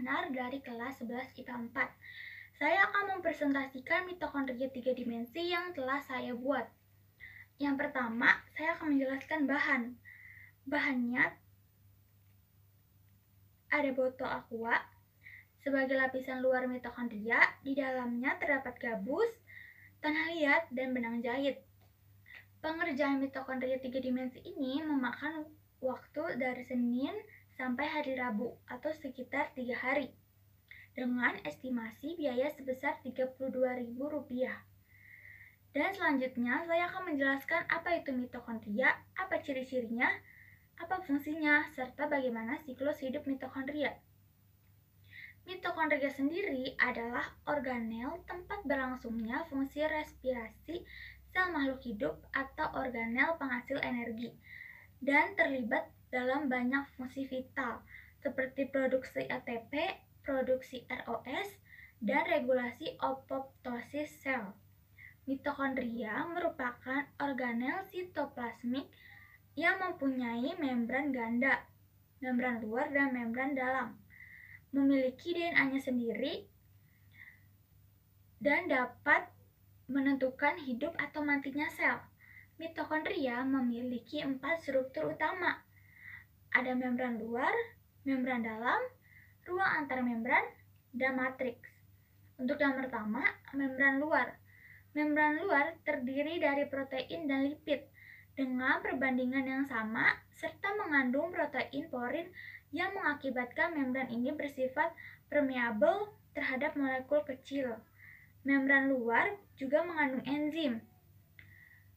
Bahnar dari kelas 11 IPA 4. Saya akan mempresentasikan mitokondria 3 dimensi yang telah saya buat. Yang pertama, saya akan menjelaskan bahan. Bahannya ada botol aqua sebagai lapisan luar mitokondria. Di dalamnya terdapat gabus, tanah liat, dan benang jahit. Pengerjaan mitokondria 3 dimensi ini memakan waktu dari Senin sampai hari Rabu atau sekitar 3 hari dengan estimasi biaya sebesar Rp32.000. Dan selanjutnya saya akan menjelaskan apa itu mitokondria, apa ciri-cirinya, apa fungsinya, serta bagaimana siklus hidup mitokondria. Mitokondria sendiri adalah organel tempat berlangsungnya fungsi respirasi sel makhluk hidup atau organel penghasil energi dan terlibat dalam banyak fungsi vital seperti produksi ATP, produksi ROS, dan regulasi apoptosis sel. Mitokondria merupakan organel sitoplasmik yang mempunyai membran ganda, membran luar dan membran dalam, memiliki DNA-nya sendiri, dan dapat menentukan hidup atau matinya sel. Mitokondria memiliki 4 struktur utama. Ada membran luar, membran dalam, ruang antar membran, dan matriks. Untuk yang pertama, membran luar. Membran luar terdiri dari protein dan lipid dengan perbandingan yang sama serta mengandung protein porin yang mengakibatkan membran ini bersifat permeabel terhadap molekul kecil. Membran luar juga mengandung enzim,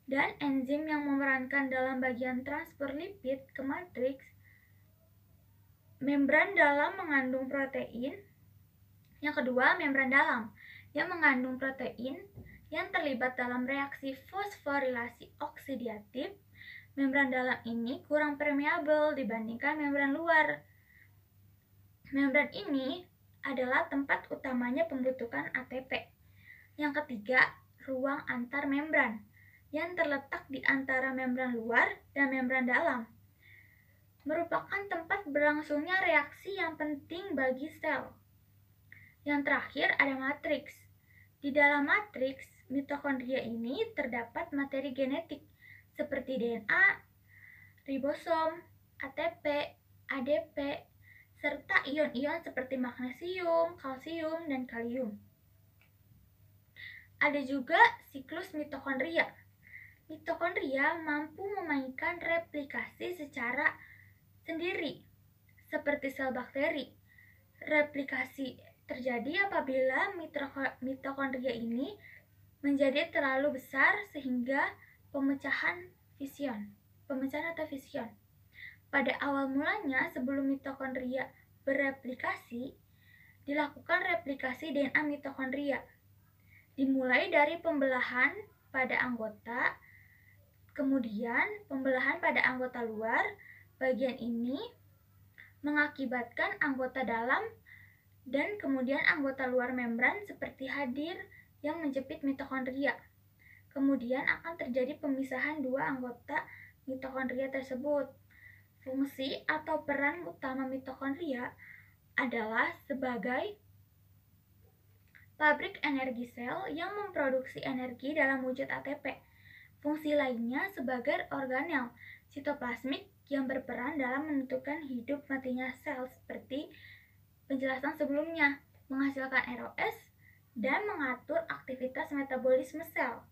dan enzim yang memerankan dalam bagian transfer lipid ke matriks. Membran dalam mengandung protein. Yang kedua, membran dalam yang mengandung protein yang terlibat dalam reaksi fosforilasi oksidatif. Membran dalam ini kurang permeabel dibandingkan membran luar. Membran ini adalah tempat utamanya pembentukan ATP. Yang ketiga, ruang antar membran yang terletak di antara membran luar dan membran dalam, merupakan tempat berlangsungnya reaksi yang penting bagi sel. Yang terakhir ada matriks. Di dalam matriks mitokondria ini terdapat materi genetik seperti DNA, ribosom, ATP, ADP, serta ion-ion seperti magnesium, kalsium, dan kalium. Ada juga siklus mitokondria. Mitokondria mampu memainkan replikasi secara sendiri, seperti sel bakteri. Replikasi terjadi apabila mitokondria ini menjadi terlalu besar sehingga pemecahan atau fision. Pada awal mulanya, sebelum mitokondria bereplikasi, dilakukan replikasi DNA mitokondria. Dimulai dari pembelahan pada anggota, kemudian pembelahan pada anggota luar. Bagian ini mengakibatkan anggota dalam dan kemudian anggota luar membran seperti hadir yang menjepit mitokondria. Kemudian akan terjadi pemisahan dua anggota mitokondria tersebut. Fungsi atau peran utama mitokondria adalah sebagai pabrik energi sel yang memproduksi energi dalam wujud ATP. Fungsi lainnya sebagai organel sitoplasmik yang berperan dalam menentukan hidup matinya sel seperti penjelasan sebelumnya, menghasilkan ROS, dan mengatur aktivitas metabolisme sel.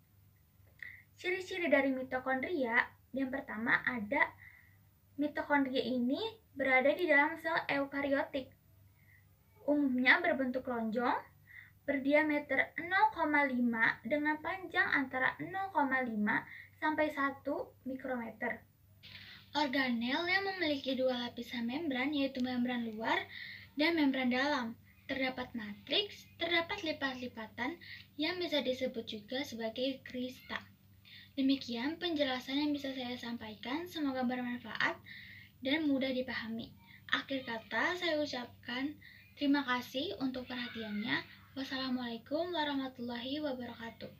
Ciri-ciri dari mitokondria, yang pertama ada mitokondria ini berada di dalam sel eukariotik. Umumnya berbentuk lonjong, berdiameter 0,5 dengan panjang antara 0,5 sampai 1 mikrometer. Organel yang memiliki dua lapisan membran yaitu membran luar dan membran dalam. Terdapat matriks, terdapat lipat-lipatan yang bisa disebut juga sebagai krista. Demikian penjelasan yang bisa saya sampaikan, semoga bermanfaat dan mudah dipahami. Akhir kata saya ucapkan terima kasih untuk perhatiannya. Wassalamualaikum warahmatullahi wabarakatuh.